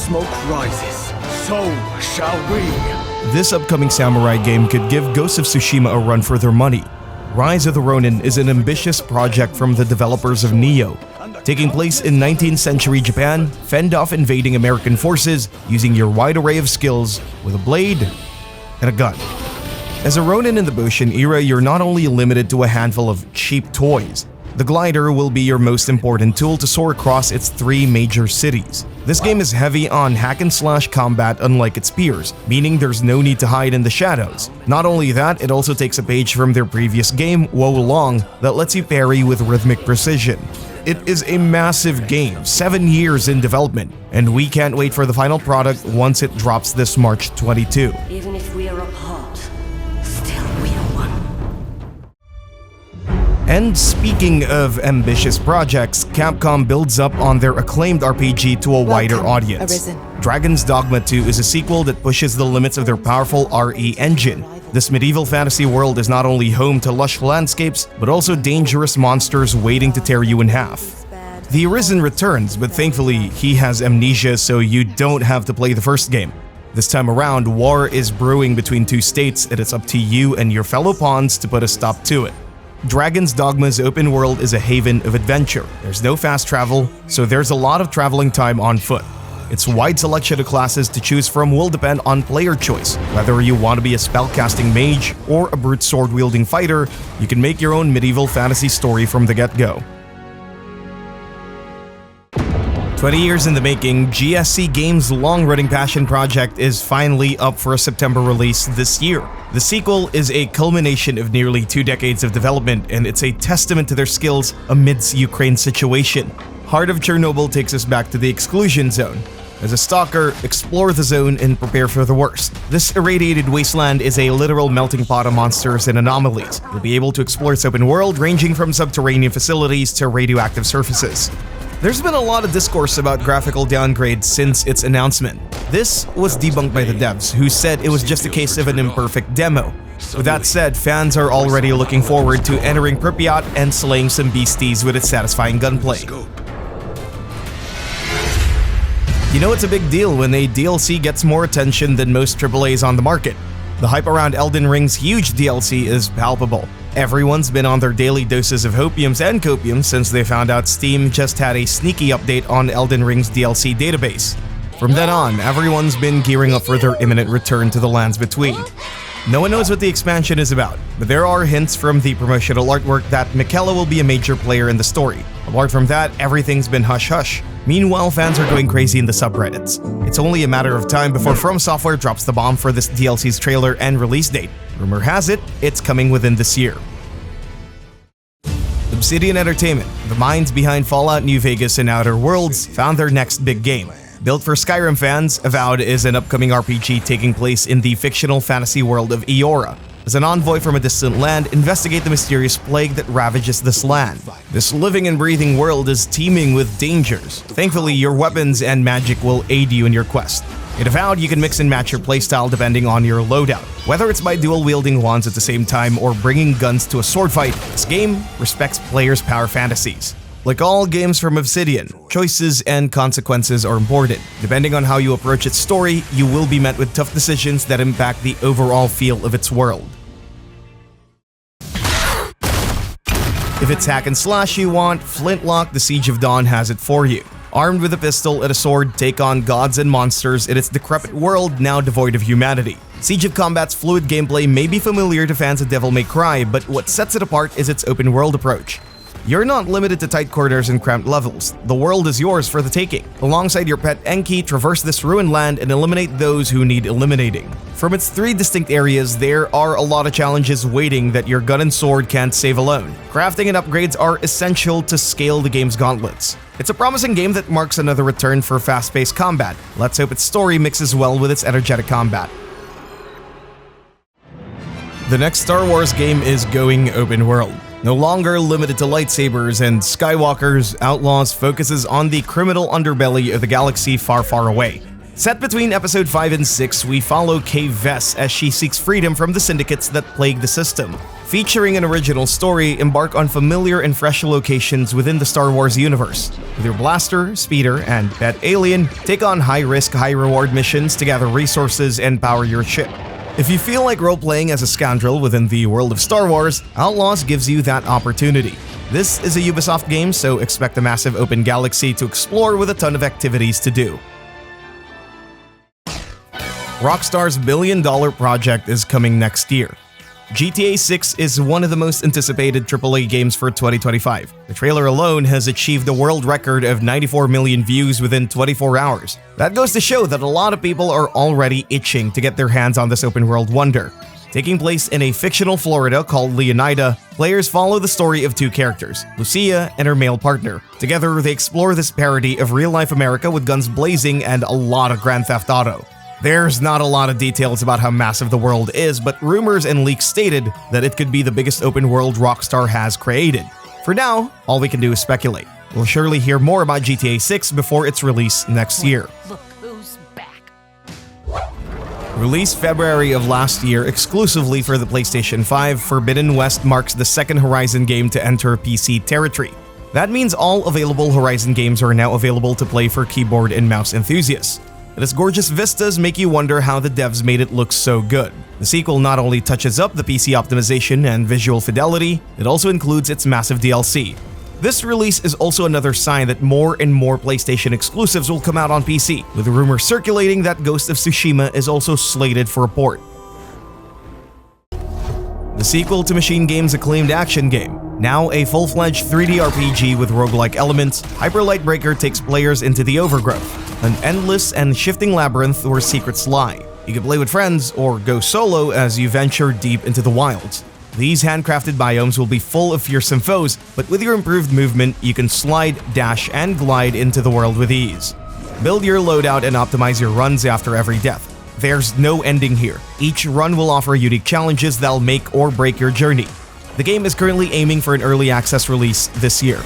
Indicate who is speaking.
Speaker 1: smoke rises, so shall we.
Speaker 2: This upcoming samurai game could give Ghost of Tsushima a run for their money. Rise of the Ronin is an ambitious project from the developers of Nioh. Taking place in 19th century Japan, fend off invading American forces using your wide array of skills with a blade and a gun. As a Ronin in the Bushin era, you're not only limited to a handful of cheap toys. The glider will be your most important tool to soar across its 3 major cities. This game is heavy on hack-and-slash combat unlike its peers, meaning there's no need to hide in the shadows. Not only that, it also takes a page from their previous game, Wo Long, that lets you parry with rhythmic precision. It is a massive game, 7 years in development, and we can't wait for the final product once it drops this March 22.
Speaker 3: Even if we are apart, still we are one.
Speaker 2: And speaking of ambitious projects, Capcom builds up on their acclaimed RPG to a wider audience. Dragon's Dogma 2 is a sequel that pushes the limits of their powerful RE engine. This medieval fantasy world is not only home to lush landscapes, but also dangerous monsters waiting to tear you in half. The Arisen returns, but thankfully he has amnesia, so you don't have to play the first game. This time around, war is brewing between 2 states, and it's up to you and your fellow pawns to put a stop to it. Dragon's Dogma's open world is a haven of adventure. There's no fast travel, so there's a lot of traveling time on foot. Its wide selection of classes to choose from will depend on player choice. Whether you want to be a spellcasting mage or a brute sword-wielding fighter, you can make your own medieval fantasy story from the get-go. 20 years in the making, GSC Games' long-running passion project is finally up for a September release this year. The sequel is a culmination of nearly 2 decades of development, and it's a testament to their skills amidst Ukraine's situation. Heart of Chernobyl takes us back to the exclusion zone. As a stalker, explore the zone and prepare for the worst. This irradiated wasteland is a literal melting pot of monsters and anomalies. You'll be able to explore its open world, ranging from subterranean facilities to radioactive surfaces. There's been a lot of discourse about graphical downgrades since its announcement. This was debunked by the devs, who said it was just a case of an imperfect demo. With that said, fans are already looking forward to entering Pripyat and slaying some beasties with its satisfying gunplay. You know it's a big deal when a DLC gets more attention than most AAAs on the market. The hype around Elden Ring's huge DLC is palpable. Everyone's been on their daily doses of hopiums and copiums since they found out Steam just had a sneaky update on Elden Ring's DLC database. From then on, everyone's been gearing up for their imminent return to the lands between. No one knows what the expansion is about, but there are hints from the promotional artwork that Miquella will be a major player in the story. Apart from that, everything's been hush-hush. Meanwhile, fans are going crazy in the subreddits. It's only a matter of time before From Software drops the bomb for this DLC's trailer and release date. Rumor has it, it's coming within this year. Obsidian Entertainment, the minds behind Fallout New Vegas and Outer Worlds, found their next big game. Built for Skyrim fans, Avowed is an upcoming RPG taking place in the fictional fantasy world of Eora. As an envoy from a distant land, investigate the mysterious plague that ravages this land. This living and breathing world is teeming with dangers. Thankfully, your weapons and magic will aid you in your quest. In Avowed, you can mix and match your playstyle depending on your loadout. Whether it's by dual-wielding wands at the same time or bringing guns to a sword fight, this game respects players' power fantasies. Like all games from Obsidian, choices and consequences are important. Depending on how you approach its story, you will be met with tough decisions that impact the overall feel of its world. If it's hack and slash you want, Flintlock: The Siege of Dawn has it for you. Armed with a pistol and a sword, take on gods and monsters in its decrepit world now devoid of humanity. Siege of Combat's fluid gameplay may be familiar to fans of Devil May Cry, but what sets it apart is its open world approach. You're not limited to tight corridors and cramped levels. The world is yours for the taking. Alongside your pet Enki, traverse this ruined land and eliminate those who need eliminating. From its 3 distinct areas, there are a lot of challenges waiting that your gun and sword can't save alone. Crafting and upgrades are essential to scale the game's gauntlets. It's a promising game that marks another return for fast-paced combat. Let's hope its story mixes well with its energetic combat. The next Star Wars game is going open world. No longer limited to lightsabers and Skywalkers, Outlaws focuses on the criminal underbelly of the galaxy far, far away. Set between episode 5 and 6, we follow Kay Vess as she seeks freedom from the syndicates that plague the system. Featuring an original story, embark on familiar and fresh locations within the Star Wars universe. With your blaster, speeder, and pet alien, take on high-risk, high-reward missions to gather resources and power your ship. If you feel like role-playing as a scoundrel within the world of Star Wars, Outlaws gives you that opportunity. This is a Ubisoft game, so expect a massive open galaxy to explore with a ton of activities to do. Rockstar's billion-dollar project is coming next year. GTA 6 is one of the most anticipated AAA games for 2025. The trailer alone has achieved a world record of 94 million views within 24 hours. That goes to show that a lot of people are already itching to get their hands on this open-world wonder. Taking place in a fictional Florida called Leonida, players follow the story of two characters, Lucia and her male partner. Together, they explore this parody of real-life America with guns blazing and a lot of Grand Theft Auto. There's not a lot of details about how massive the world is, but rumors and leaks stated that it could be the biggest open world Rockstar has created. For now, all we can do is speculate. We'll surely hear more about GTA 6 before its release next year.
Speaker 3: Look who's back.
Speaker 2: Released February of last year exclusively for the PlayStation 5, Forbidden West marks the second Horizon game to enter PC territory. That means all available Horizon games are now available to play for keyboard and mouse enthusiasts. And its gorgeous vistas make you wonder how the devs made it look so good. The sequel not only touches up the PC optimization and visual fidelity, it also includes its massive DLC. This release is also another sign that more and more PlayStation exclusives will come out on PC, with rumors circulating that Ghost of Tsushima is also slated for a port. The sequel to Machine Games' acclaimed action game. Now a full-fledged 3D RPG with roguelike elements, Hyperlightbreaker takes players into the Overgrowth, an endless and shifting labyrinth where secrets lie. You can play with friends or go solo as you venture deep into the wilds. These handcrafted biomes will be full of fearsome foes, but with your improved movement, you can slide, dash, and glide into the world with ease. Build your loadout and optimize your runs after every death. There's no ending here. Each run will offer unique challenges that'll make or break your journey. The game is currently aiming for an early access release this year.